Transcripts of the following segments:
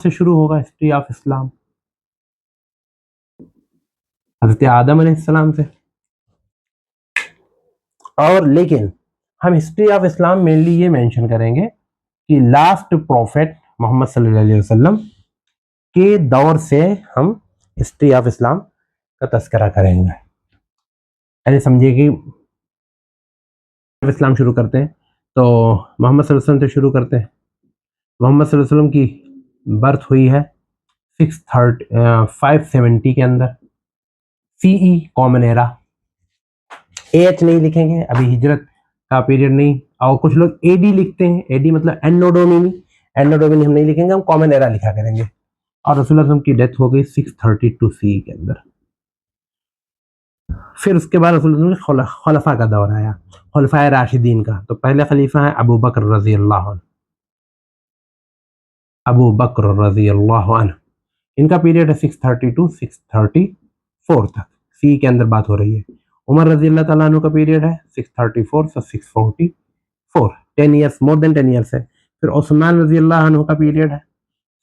से शुरू होगा हिस्ट्री ऑफ इस्लाम, हजरत आदम अलैहिस्सलाम से। और लेकिन हम हिस्ट्री ऑफ इस्लाम मेनली ये मेंशन करेंगे कि लास्ट प्रॉफिट मोहम्मद सल्लल्लाहु अलैहि वसल्लम के दौर से हम हिस्ट्री ऑफ इस्लाम का तस्करा करेंगे। पहले समझिए कि इस्लाम शुरू करते हैं तो मोहम्मद सल्लल्लाहु अलैहि वसल्लम से शुरू करते हैं। मोहम्मद सल्लल्लाहु अलैहि वसल्लम की बर्थ हुई है 570 के अंदर, सीई कॉमन एरा। एच नहीं लिखेंगे, अभी हिजरत का पीरियड नहीं। और कुछ लोग एडी लिखते हैं, एडी मतलब एन्नो डोमिनी, एन्नो डोमिनी हम नहीं लिखेंगे, हम कॉमन एरा लिखा करेंगे। और रसूलुल्लाह की डेथ हो गई 632 सी के अंदर। फिर उसके बाद रसूलुल्लाह खलीफा का दौर आया, खलीफा राशिदीन का। तो पहले खलीफा है अबू बकर रजी अल्लाह अन्हु, अबू बकर रजी अल्लाह अन्हु। इनका पीरियड है 632 634 तक, सी के अंदर बात हो रही है। उमर रजी अल्लाह तआला अन्हु का पीरियड है 634 से 644, 10 ईयर्स, मोर देन 10 ईयर्स है। फिर उस्मान रजी अल्लाह अन्हु का पीरियड है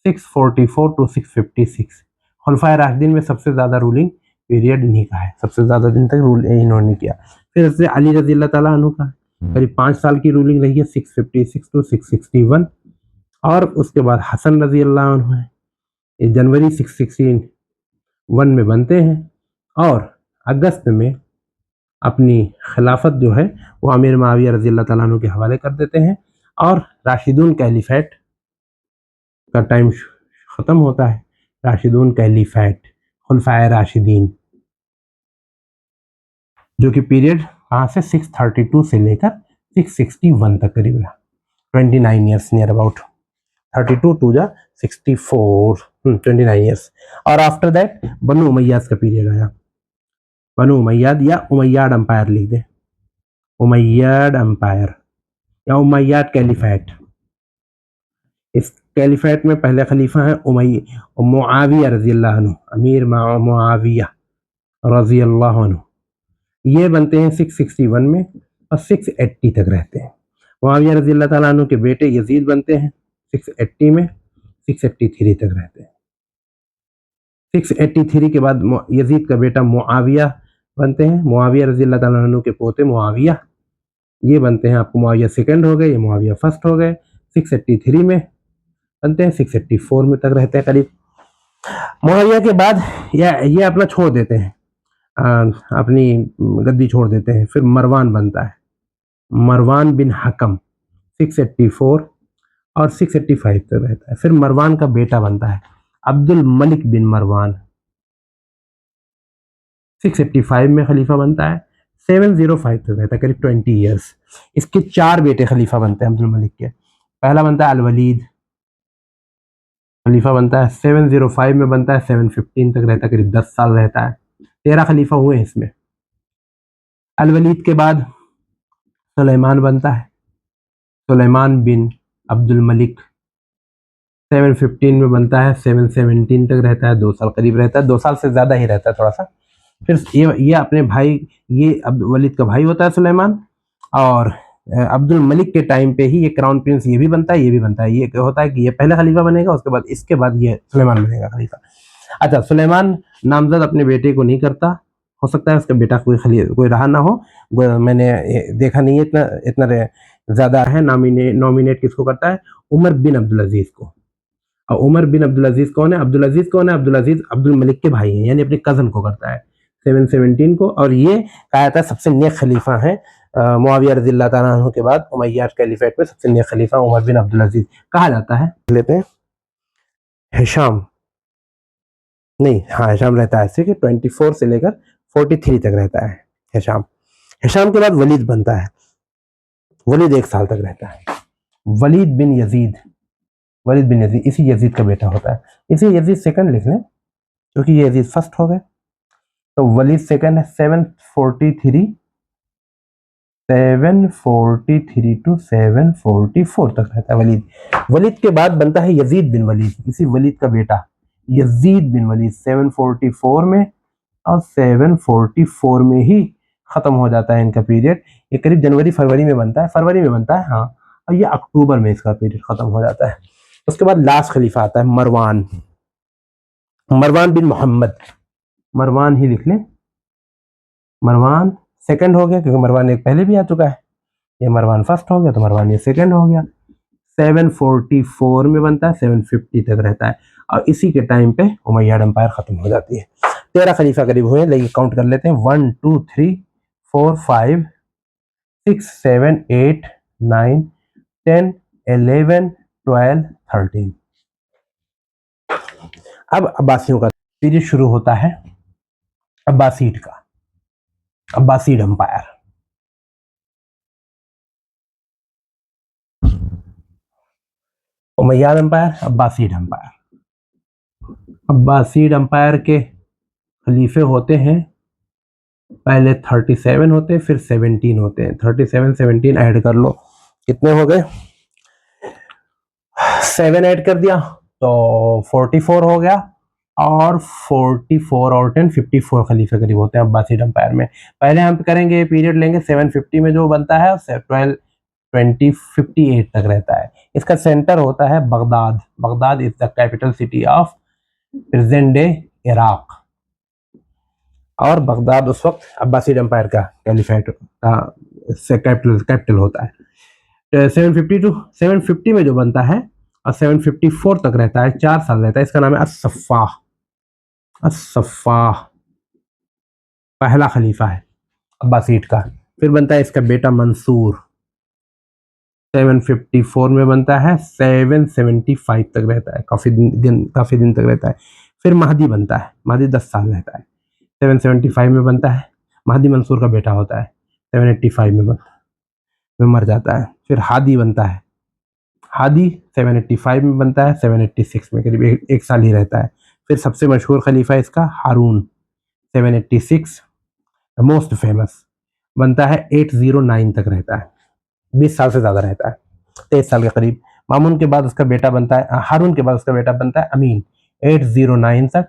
644 टू 656। खुलफाए राशिदीन में सबसे ज़्यादा रूलिंग पीरियड इन्हीं का है, सबसे ज़्यादा दिन तक रूल इन्होंने किया। फिर इससे अली रजी अल्लाह तआला अन्हु का करीब 5 साल की रूलिंग रही है 656 टू 661। और उसके बाद हसन रजी अल्लाह अन्हु है, जनवरी 661 में बनते हैं और अगस्त में अपनी खिलाफत जो है वो अमीर मुआविया रजी अल्लाह तआला अन्हु के हवाले कर देते हैं और राशिदून कैलिफेट का टाइम ख़त्म होता है। राशिदून कैलिफेट, खुलफाए राशिदीन, जो कि पीरियड कहाँ से 632 से लेकर 661 तक करीब रहा, 29 ईयर्स नियर अबाउट, 32 टू जा 64, 29 ईयर्स। और आफ्टर दैट बनु उमैयाद का पीरियड आया। बनु उमैयाद या उमैयाद एम्पायर लिख दे, उमैयाद एम्पायर या उमैयाद कैलिफेट। इस कैलिफेट में पहले खलीफा है मुआविया रजी अल्लाह अन्हु, अमीर मुआविया रजी अल्लाह अन्हु। ये बनते हैं 661 में और 680 तक रहते हैं। मुआविया रजी अल्लाह तआला अन्हु के बेटे यजीद बनते हैं 680 में, 683 तक रहते हैं। 683 के बाद यजीद का बेटा मुआविया बनते हैं, मुआविया रजी अल्लाह तआला अन्हु के पोते मुआविया, ये बनते हैं आपको मुआविया सेकंड हो गए, ये मुआविया फर्स्ट हो गए। 683 में बनते हैं, 684 में तक रहते हैं करीब। मुआविया के बाद ये अपना छोड़ देते हैं, अपनी गद्दी छोड़ देते हैं। फिर मरवान बनता है, मरवान बिन हकम 684 और 685 तक रहता है। फिर मरवान का बेटा बनता है अब्दुल मलिक बिन मरवान, 685 में खलीफा बनता है, 705 तक रहता है, करीब 20 ईयर्स। इसके 4 बेटे खलीफा बनते हैं अब्दुल मलिक के। पहला बनता है अलवलीद, खलीफा बनता है 705 में बनता है, 715 तक रहता है, करीब 10 साल रहता है। 13 खलीफा हुए हैं इसमें। अलवलीद के बाद सुलेमान बनता है, सुलेमान बिन अब्दुल मलिक, 715 में बनता है, 717 तक रहता है, 2 साल करीब रहता है, 2 साल से ज़्यादा ही रहता है थोड़ा सा। फिर ये अपने भाई, ये वलीद का भाई होता है सुलेमान, और अब्दुल मलिक के टाइम पे ही ये क्राउन प्रिंस ये भी बनता है, ये भी बनता है। ये होता है कि ये पहला खलीफा बनेगा, उसके बाद इसके बाद ये सुलेमान बनेगा खलीफा। अच्छा, सुलेमान नामजद अपने बेटे को नहीं करता, हो सकता है उसका बेटा कोई रहा ना हो, मैंने देखा नहीं है, इतना ज़्यादा है। नॉमिनेट किसको करता है? उमर बिन अब्दुल अजीज़ को। और उमर बिन अब्दुल अजीज़ कौन है? अब्दुल अजीज़ कौन है? अब्दुल अजीज़ अब्दुल मलिक के भाई हैं, यानी अपने कज़न को करता है 717 को। और ये कहा जाता है सबसे नेक खलीफा है मुआविया रज़ी अल्लाह तआला अन्हु के बाद। उमैयाद कैलिफेट में सबसे नेक खलीफा उमर बिन अब्दुल अजीज़ कहा जाता है। लेते हैं हिशाम, नहीं हाँ हिशाम रहता है ऐसे कि 24 से लेकर 43 तक रहता है हिशाम। हिशाम के बाद वलीद बनता है, वलीद 1 साल तक रहता है। वलीद बिन यजीद, वलीद बिन यजीद इसी यजीद का बेटा होता है। इसी यजीद सेकंड लिख लें क्योंकि ये यजीद फर्स्ट हो गए, तो वलीद सेकंड है। 743 टू 744 तक रहता है वलीद। वलीद के बाद बनता है यजीद बिन वलीद, इसी वलीद का बेटा यजीद बिन वलीद, 744 में और 744 में ही ख़त्म हो जाता है इनका पीरियड। ये करीब जनवरी फरवरी में बनता है, हाँ, और ये अक्टूबर में इसका पीरियड ख़त्म हो जाता है। उसके बाद लास्ट खलीफा आता है मरवान, मरवान बिन मोहम्मद, मरवान ही लिख लें, मरवान सेकंड हो गया क्योंकि मरवान एक पहले भी आ चुका है, ये मरवान फर्स्ट हो गया तो मरवान ये सेकंड हो गया। 744 में बनता है, 750 तक रहता है और इसी के टाइम पे उमैय्यद एम्पायर खत्म हो जाती है। 13 खलीफा करीब हुए, लेकिन काउंट कर लेते हैं 1 2 3 4 5 6 7 8 9 10 11 12 13। अब अब्बासियों का पीरियड शुरू होता है, अब्बासीड का, Abbasid empire. Umayyad empire, Abbasid empire. Abbasid empire के खलीफे होते हैं, पहले 37 होते हैं, फिर 17 होते हैं। 37 17 ऐड कर लो, कितने हो गए? 7 ऐड कर दिया तो 44 हो गया, और 44 और 10 54 खलीफे करीब होते हैं अब्बासीड एम्पायर में। पहले हम करेंगे पीरियड लेंगे 750 में जो बनता है 1258 तक रहता है। इसका सेंटर होता है Baghdad, Baghdad is the capital city of present day Iraq, और बगदाद उस वक्त अब्बासीड एम्पायर का कैलिफेट का कैपिटल होता है। 750 टू 750 में जो बनता है और 754 तक रहता है, 4 साल रहता है, इसका नाम है अस-सफ़ाह, अस-सफ़ाह पहला खलीफा है अब्बासीड का। फिर बनता है इसका बेटा मंसूर, 754 में बनता है, 775 तक रहता है, काफ़ी दिन तक रहता है। फिर महदी बनता है, महदी 10 साल रहता है, 775 में बनता है, महदी मंसूर का बेटा होता है, 785 में मर जाता है। फिर हादी बनता है, हादी 785 में बनता है, 786 में करीब एक साल ही रहता है। फिर सबसे मशहूर खलीफा इसका हारून, 786 मोस्ट फेमस, बनता है 809 तक रहता है, 20 साल से ज़्यादा रहता है, 23 साल के करीब। मामून के बाद उसका बेटा बनता है, हारून के बाद उसका बेटा बनता है अमीन, 809 तक,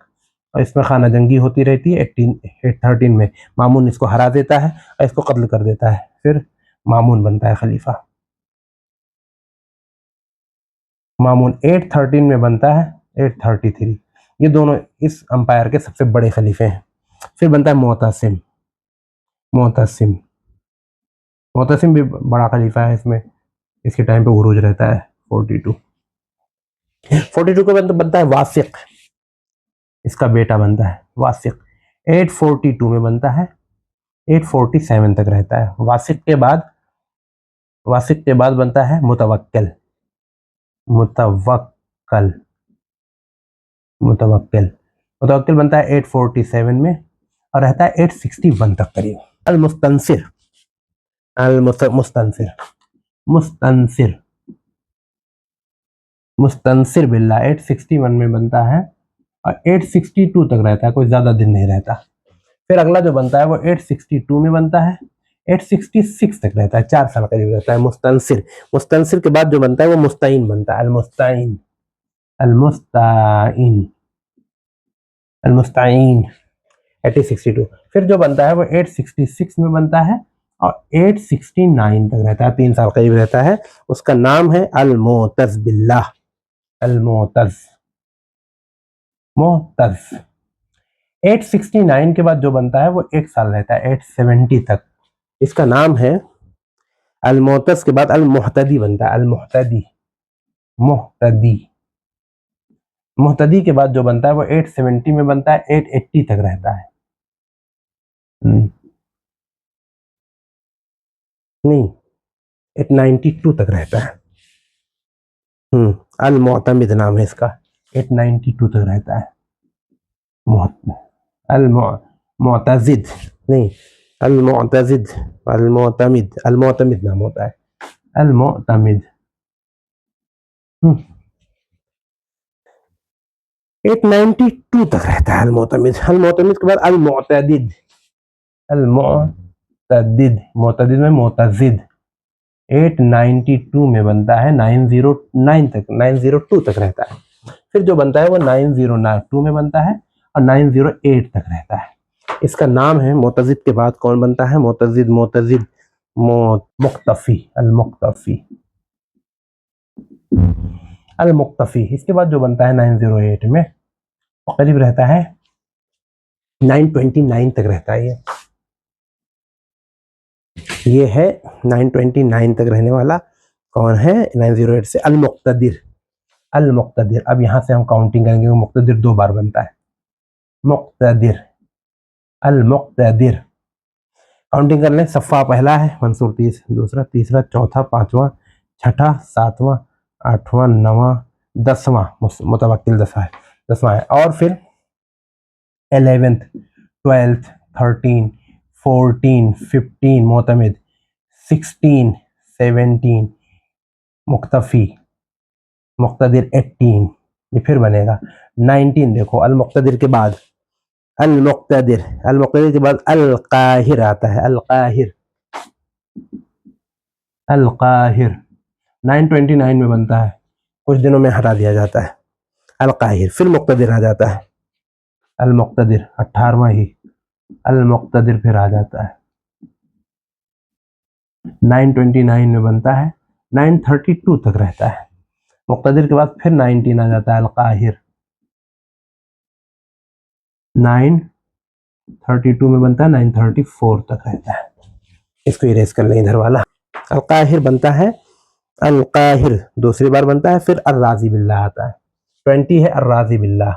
और इसमें खाना जंगी होती रहती है। 813 में मामून इसको हरा देता है और इसको कत्ल कर देता है, फिर मामून बनता है खलीफा। मामून 813 में बनता है, 833। ये दोनों इस अंपायर के सबसे बड़े खलीफे हैं। फिर बनता है मोहतसिम, मोहतसिम, मोहतसिम भी बड़ा खलीफा है, इसमें इसके टाइम पे उरूज रहता है 42 के बनता है वासिक, इसका बेटा बनता है वासिक, 842 में बनता है, 847 तक रहता है। वासिक के बाद बनता है मुतवक्किल, मुतवक्किल, मुतवक्किल, मुतवक्किल बनता है 847 में और रहता है 861 तक करीब। अल-मुस्तंसिर, मुस्तंसिर, मुस्तंसिर, मुस्तंसिर बिल्ला 861 में बनता है और 862 तक रहता है, कोई ज्यादा दिन नहीं रहता। फिर अगला जो बनता है वो 862 में बनता है, 866 तक रहता है, 4 साल करीब रहता है मुस्तंसिर। मुस्तंसिर के बाद जो बनता है वो मुस्ताइन बनता है, अल-मुस्ताइन, अल-मुस्ताइन, अल-मुस्ताइन 862। फिर जो बनता है वो 866 में बनता है और 869 तक रहता है, 3 साल करीब रहता है। उसका नाम है अल-मुअतज़ बिल्लाह, अल-मुअतज़, मुअतज़। 869 के बाद जो बनता है वो 1 साल रहता है, 870 तक। इसका नाम है अल-मुअतज़ के बाद अल-मुहतदी बनता है, अल-मुहतदी, मुहतदी। मुहतदी के बाद जो बनता है वो 870 में बनता है, 880 तक रहता है। नहीं, 892 तक रहता है। अल-मुअतमिद नाम है इसका, 892 तक रहता है। अल-मुअतज़िद नहीं, अल-मुअतज़िद, अल-मुअतमिद, अल-मुअतमिद नाम होता है, अल-मुअतमिद। 892 तक रहता है अल-मुअतमिद। अल-मुअतमिद के बाद अल-मुअतदिद, अल-मुअतदिद, मुअतदिद में मुअतज़िद 892 में बनता है, 909 तक, 902 तक रहता है। फिर जो बनता है वो 902 में बनता है और 908 तक रहता है। इसका नाम है, मुअतज़िद के बाद कौन बनता है? मुअतज़िद, मुअतज़िद, मुक़तफ़ी, अल-मुक़तफ़ी। अल मुक्तफी। इसके बाद जो बनता है 908 में वो करीब रहता है 929 तक रहता है। ये है 929 तक रहने वाला। कौन है 908 से? अल मुक्तदिर। अल मुक्तदिर, अब यहां से हम काउंटिंग करेंगे। मुक्तदिर 2 बार बनता है। मुक्तदिर, अल मुक्तदिर। काउंटिंग कर लें। सफ़ा पहला है, मंसूर 30, दूसरा, तीसरा, चौथा, पांचवा, छठा, सातवां, आठवां, नवा, 10वां, मुतवक्किल 10वां है। और फिर 11th, 12th, 13, 14, 15 मोतमिद, 16, 17 मुक्तफ़ी, मुक्तदिर 18, ये फिर बनेगा 19। देखो अल मुक्तदिर के बाद अल मुक्तदिर, अल मुक्तदिर के बाद अल काहिर आता है। अल काहिर, अल काहिर 929 में बनता है, कुछ दिनों में हटा दिया जाता है। अल काहिर, फिर मुक्तदिर आ जाता है। अल मुक्तदिर 18वां ही अल मुक्तदिर फिर आ जाता है। 929 में बनता है, 932 तक रहता है। मुक्तदिर के बाद फिर 19 आ जाता है। अल काहिर 932 में बनता है, 934 तक रहता है। इसको इरेज कर लें इधर वाला। अल काहिर बनता है, अल काहिर दूसरी बार बनता है। फिर अर्राजी बिल्लाह आता है। 20 है अर्राजी बिल्लाह,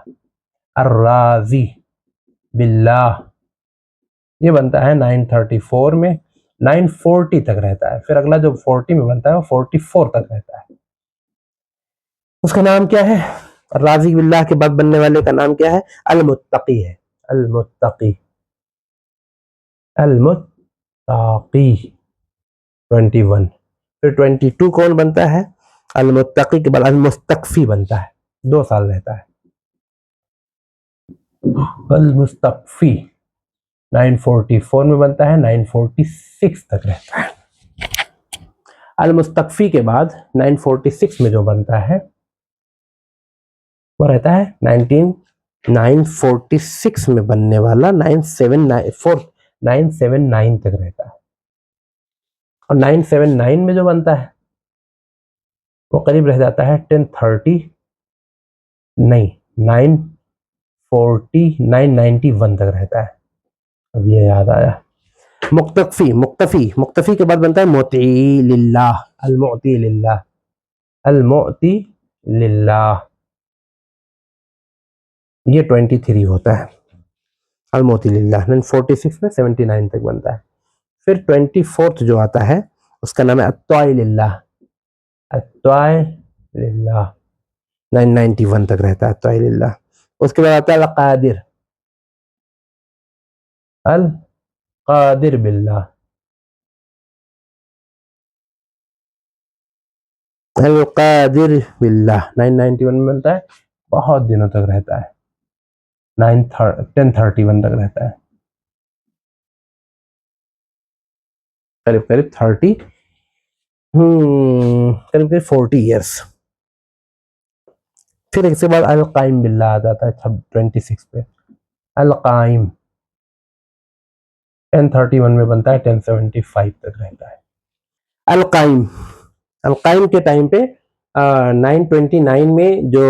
अर्राजी बिल्लाह, ये बनता है 934 में, 940 तक रहता है। फिर अगला जो 40 में बनता है वो 44 तक रहता है। उसका नाम क्या है? राजी बिल्लाह के बाद बनने वाले का नाम क्या है? अल मुत्तकी है। अल मुत्तकी, अल मुत्तकी 21। फिर 22 कौन बनता है? अल मुत्तकी के बाद अल मुस्तकफी बनता है, 2 साल रहता है। अल मुस्तकफी 944 में बनता है, 946 तक रहता है। अल मुस्तकफी के बाद 946 में जो बनता है वो रहता है 946 में बनने वाला 979 तक रहता है। और 979 में जो बनता है वो करीब रह जाता है 1030, नहीं 940, 991 तक रहता है। अब ये याद आया। मुक्तफी, मुक्तफी, मुक्तफी के बाद बनता है मोती लिल्लाह। अल मोती लिल्लाह, अल मोती लिल्लाह, ये 23 होता है। अल मोती लिल्लाह 946 में 79 तक बनता है। फिर 24th जो आता है उसका नाम है अत्वाई लिल्लाह। अत्वाई लिल्लाह 991 तक रहता है अत्वाई लिल्लाह। उसके बाद आता है अल कादिर, अल कादिर बिल्लाह, अल कादिर बिल्लाह 991 में बनता है, बहुत दिनों तक रहता है। 1031 तक रहता है, करीब करीब 30, करीब करीब 40 ईयर्स। फिर इसके बाद अल कायम बिल्लाह आ जाता है 26 पे। अल कायम 1031 में बनता है, 1075 तक रहता है। अल कायम, अल कायम के टाइम पे 929 में जो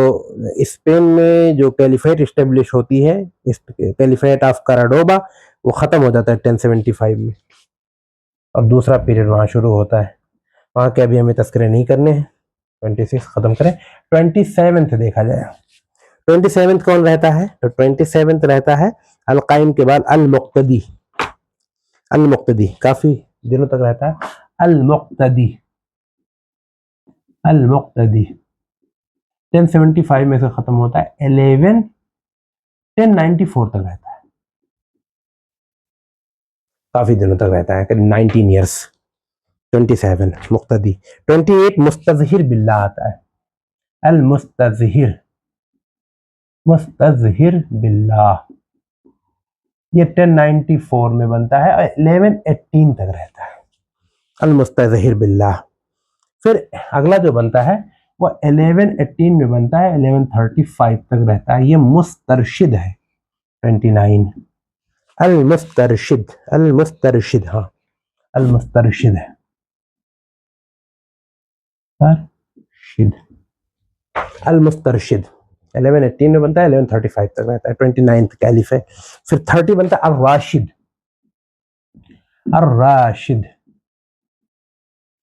स्पेन में जो कैलिफेट इस्टेब्लिश होती है, कैलिफेट ऑफ कराडोबा, वो खत्म हो जाता है 1075 में। अब दूसरा पीरियड वहां शुरू होता है। वहां के अभी हमें तस्करे नहीं करने हैं, 26 खत्म करें। 27th देखा जाए, 27th कौन रहता है? तो 27th रहता है अल कायम के बाद अल मुक्तदी। अल मुक्तदी काफी दिनों तक रहता है। अल मुक्तदी, अल मुक्तदी 1075 में से खत्म होता है, 1094 तक रहता है। काफी दिनों तक रहता है, करीब 19 ईयर्स। 27 मुक्तदी। 28 मुस्तज़हिर बिल्लाह आता है। अल मुस्तज़हिर, मुस्तज़हिर बिल्लाह, ये 1094 में बनता है, 1118 तक रहता है। अल मुस्तज़हिर बिल्लाह। फिर अगला जो बनता है वो 1118 में बनता है, 1135 तक रहता है। ये मुस्तरशिद है 29। अल मुस्तरशिद, अल मुस्तरशिद, हाँ अल मुस्तरशिद है, मुस्तरशिद अल मुस्तरशिद 1118 में बनता है, 1135 तक रहता है, 29th कैलिफ है। फिर 30 बनता है अल राशिद, अल राशिद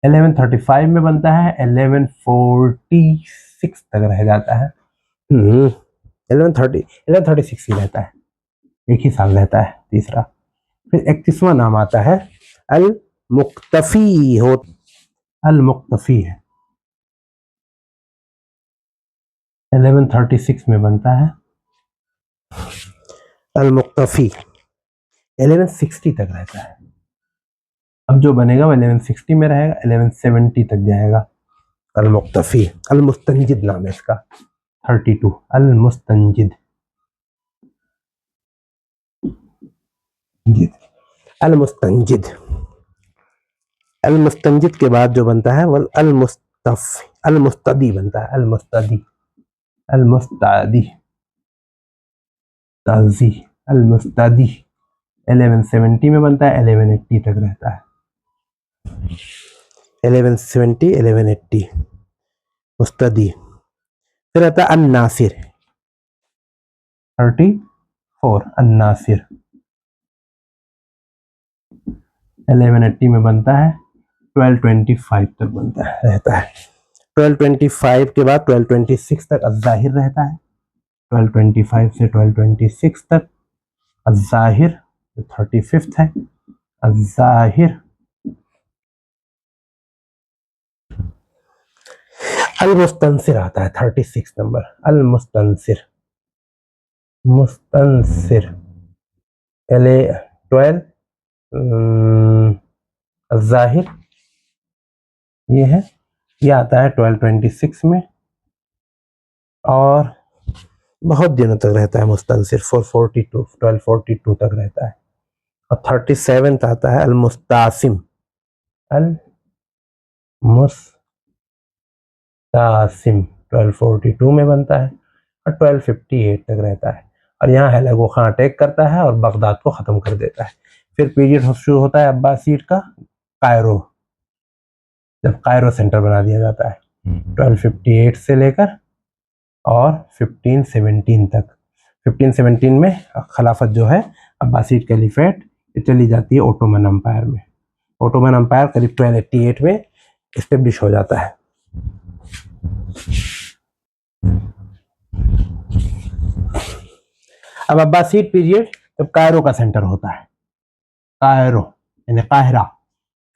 1135 में बनता है, 1146 तक रह जाता है। 1136 ही रहता है, एक ही साल रहता है तीसरा। फिर 31वां नाम आता है अल मुक्तफी, हो अल मुक्तफी है, 1136 में बनता है अल मुक्तफी, 1160 तक रहता है। अब जो बनेगा वो 1160 में रहेगा, 1170 तक जाएगा। अल मुक्तफी, अल मुस्तंजिद नाम है इसका, 32 अल मुस्तंजिद, अल मुस्तंजिद। अल मुस्तंजिद के बाद जो बनता है वो अल मुस्तफ, अल मुस्तदी बनता है, अल मुस्तदी, अल मुस्तादी, ताजी, अल मुस्तादी 1170 में बनता है, 1180 तक रहता है। 1170 1180 मुस्तदी। फिर आता है अन नासिर 34, अन नासिर 1180 में बनता है, 1225 तक बनता है, रहता है। 1225 के बाद 1226 तक अज़ाहिर रहता है, 1225 से 1226 तक अज़ाहिर, 35th है अज़ाहिर। अल मुस्तनसिर आता है 36 नंबर, अल मुस्तनसिर, मुस्तनसिर पहले 12 अज़ाहिर ये है, ये आता है 1226 में और बहुत दिनों तक रहता है मुस्तनसिर, 442 1242 तक रहता है। और 37th आता है अल मुस्तासिम, अल मुस्तासिम 1242 में बनता है और 1258 तक रहता है। और यहाँ हैलागो खां अटैक करता है और बगदाद को ख़त्म कर देता है। फिर पीरियड शुरू होता है अब्बासीड का, कायरो, जब कायरो सेंटर बना दिया जाता है 1258 से लेकर और 1517 तक। 1517 में खिलाफत जो है अब्बासीड कैलिफेट चली जाती है ओटोमन अम्पायर में। ओटोमन अम्पायर करीब 1288 में इस्टेब्लिश हो जाता है। अब अब्बासीड पीरियड जब कायरो का सेंटर होता है, कायरो यानी काहिरा,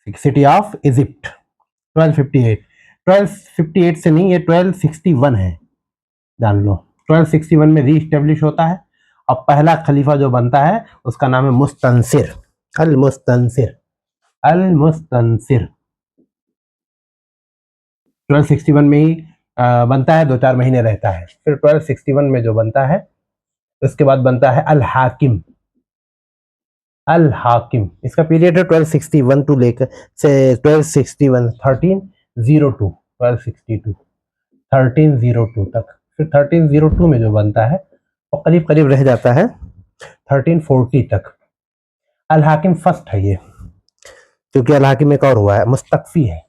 सिटी ऑफ इजिप्ट, 1258 से नहीं, ये 1261 है, जान लो। 1261 में रीस्टेब्लिश होता है और पहला खलीफा जो बनता है उसका नाम है मुस्तनसिर, अल मुस्तनसिर, अल मुस्तनसिर 1261 में ही बनता है, 2-4 महीने रहता है। फिर 1261 में जो बनता है उसके बाद बनता है अल हाकिम, अल हाकिम, इसका पीरियड है 1261 टू लेकर से 1261 1302 1262 1302 तक। फिर 1302 में जो बनता है वो करीब करीब रह जाता है 1340 तक। अल हाकिम फर्स्ट है ये, क्योंकि अल हाकिम एक और हुआ है, मुस्तकफी है,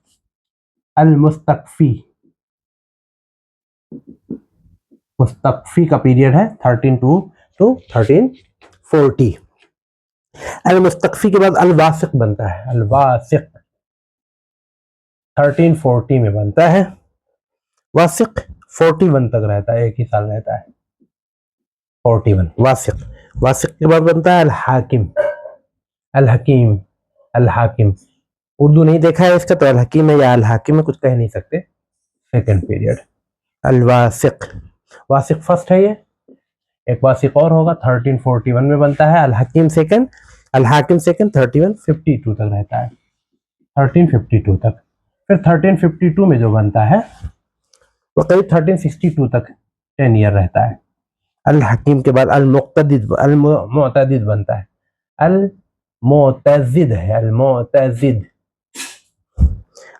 अल मुस्तकफी, मुस्तकफी का पीरियड है 1302 टू 1340। अल मुस्तकफी के बाद अल वासिक बनता है, अल वासिक 1340 में बनता है, वासिक 41 तक रहता है, एक ही साल रहता है 41 वासिक। वासिक के बाद बनता है अल हाकिम, अल हकीम, अल हाकिम, उर्दू नहीं देखा है इसका तो अल हकीम है या अल हाकिम है, कुछ कह नहीं सकते। सेकंड पीरियड अल वासिक, वासिक फर्स्ट है ये, एक वासिक और होगा 1341 में बनता है, अल हकीम सेकंड, अल हाकिम सेकंड, 1352 तक रहता है, 1352 तक। फिर 1352 में जो बनता है वो करीब 1362 तक 10 ईयर रहता है। अल हकीम के बाद अल मुक्तदिद, अल मुअतदिद बनता है, अल मुअतजिद है, अल मुअतजिद,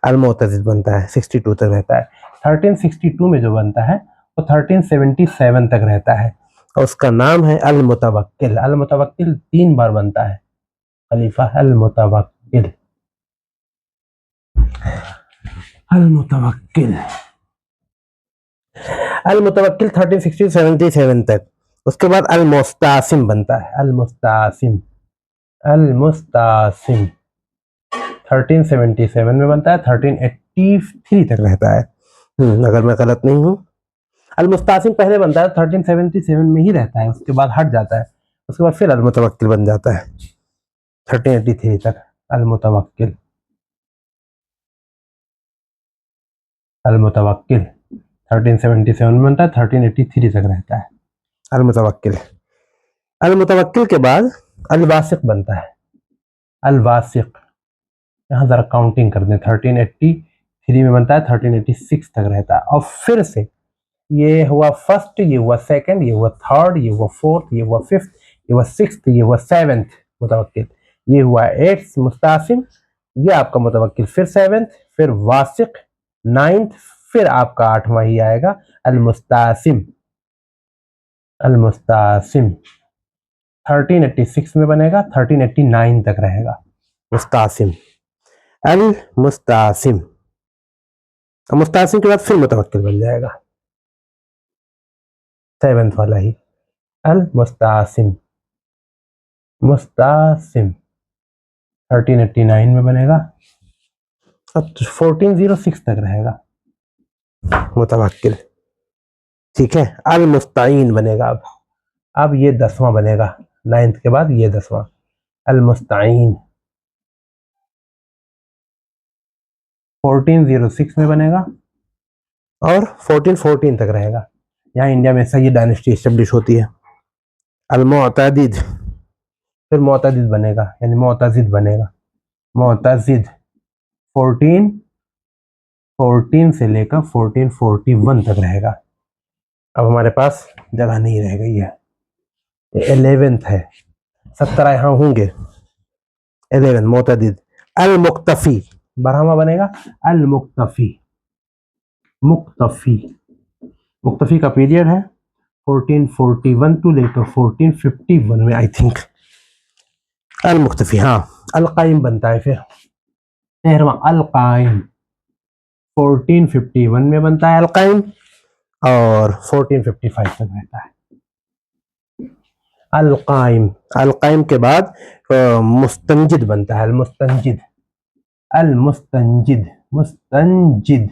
अल मुअतजिद बनता है, 62 तक रहता है। 1362 में जो बनता है वो 1377 तक रहता है और उसका नाम है अल मुतवक्किल। अल मुतवक्किल 3 बार बनता है खलीफा, अल मुतवक्किल, अल मुतवक्किल। अल मुतवक्किल 1360-77 तक। उसके बाद अल मुस्तासिम बनता है, अल मुस्तासिम, अल मुस्तासिम 1377 में बनता है, 1383 तक रहता है। अगर मैं गलत नहीं हूँ, अल मुस्तासिम पहले बनता है 1377 में ही रहता है, उसके बाद हट जाता है, उसके बाद फिर अल मुतवक्किल बन जाता है 1383 तक। अल मुतवक्किल, अल मुतवक्किल 1377 में बनता है, 1383 तक रहता है अल मुतवक्किल। अल मुतवक्किल के बाद अल वासिक बनता है, अल वासिक, यहाँ जरा काउंटिंग कर दें, 1383 में बनता है, 1386 तक रहता है। और फिर से ये हुआ फर्स्ट, ये हुआ सेकंड, ये हुआ थर्ड, ये हुआ फोर्थ, ये हुआ फिफ्थ, ये हुआ सिक्स्थ, ये हुआ सेवेंथ मुतवक्किल, ये हुआ एट्थ मुस्तासिम, ये आपका मुतवक्किल, फिर सेवेंथ, फिर वासिक नाइन्थ, फिर आपका आठवां ही आएगा अल मुस्तासिम। अल मुस्तासिम 1386 में बनेगा, 1389 तक रहेगा मुस्तासिम, अल मुस्तासिम। मुस्तासिम के बाद फिर मुतवक्किल बन जाएगा, सेवेंथ वाला ही, अल मुस्तासिम, मुस्तासिम 1389 में बनेगा, अब 1406 तक रहेगा मुतवक्किल। ठीक है, अल मुस्ताइन बनेगा अब ये 10वां बनेगा, 9th के बाद ये 10वां, अल मुस्ताइन 1406 में बनेगा और 1414 तक रहेगा। यहाँ इंडिया में ऐसा ये डायनेस्टी एस्टेब्लिश होती है। अल मुअतदिद, फिर मुअतदिद बनेगा, यानी मुअतजिद बनेगा, मुअतजिद 1414 से लेकर 1441 तक रहेगा। अब हमारे पास जगह नहीं रह गई है, 11th है, 17 यहाँ होंगे, 11 मुअतदिद। अल मुक्तफी 12वां बनेगा, अल मुक्तफी, मुक्तफी, मुक्तफी का पीरियड है 1441 टू लेकर 1451 में आई थिंक। अल मुक्तफी, हाँ अल कायम बनता है फिर 13वां, अल कायम 1451 में बनता है अल कायम और 1455 तक रहता है अल कायम। अल कायम के बाद मुस्तंजिद बनता है, अल मुस्तंजिद, अल मुस्तंजिद, मुस्तंजिद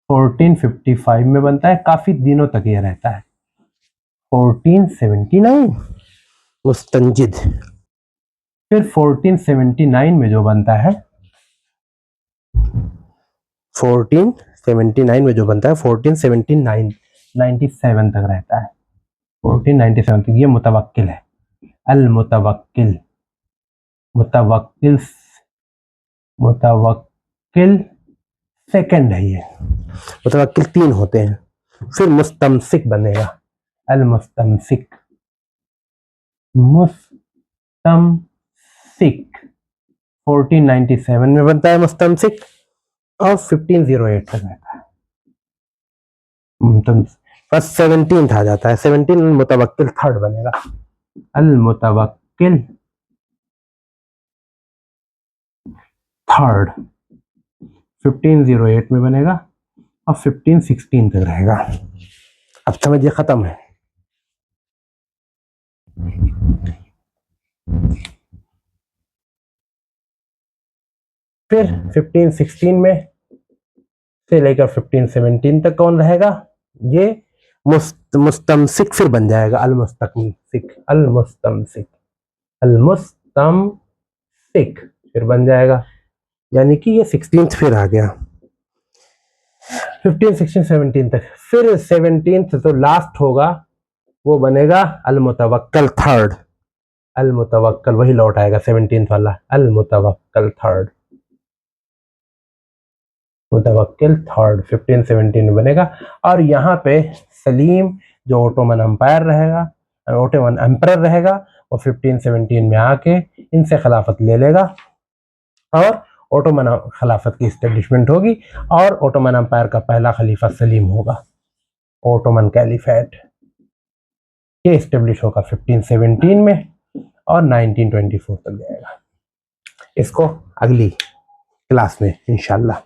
1455 में बनता है, काफी दिनों तक यह रहता है, 1479 मुस्तंजिद। फिर 1479 में जो बनता है, 1479 में जो बनता है 1479 97 तक रहता है, 1497 तक। ये मुतवक्किल है, अल मुतवक्किल, मुतवक्किल, मुतवक्किल सेकंड है ये, मुतवक्किल 3 होते हैं। फिर मुस्तमसिक बनेगा, अल मुस्तमसिक, मुस्तमसिक 1497 में बनता है मुस्तमसिक और 1508 तक रहता है। बस 17th आ जाता है, 17 मुतवक्किल थर्ड बनेगा, अल मुतवक्किल थर्ड 1508 में बनेगा और 1516 तक रहेगा। अब समझिए खत्म है। फिर 1516 में से लेकर 1517 तक कौन रहेगा, ये मुस्तमसिक फिर बन जाएगा, अल मुस्तमसिक, अल मुस्तमसिक, अल मुस्तमसिक फिर बन जाएगा, यानी कि ये 16th फिर आ गया 15, 16, 17 तक। फिर 17th तो लास्ट होगा, वो बनेगा अल मुतवक्किल थर्ड, अल मुतवक्किल वही लौट आएगा 17th वाला, अल मुतवक्किल थर्ड, मुतवक्किल थर्ड 1517 में बनेगा। और यहाँ पे सलीम जो ओटोमन अंपायर रहेगा, ओटोमन एम्परर रहेगा, वो 1517 में आके इनसे खिलाफत ले लेगा और ओटोमन खिलाफत की इस्टेब्लिशमेंट होगी और ओटोमन अंपायर का पहला खलीफा सलीम होगा। ओटोमन कैलिफेट ये इस्टेब्लिश होगा 1517 में और 1924 तक जाएगा। इसको अगली क्लास में इंशाल्लाह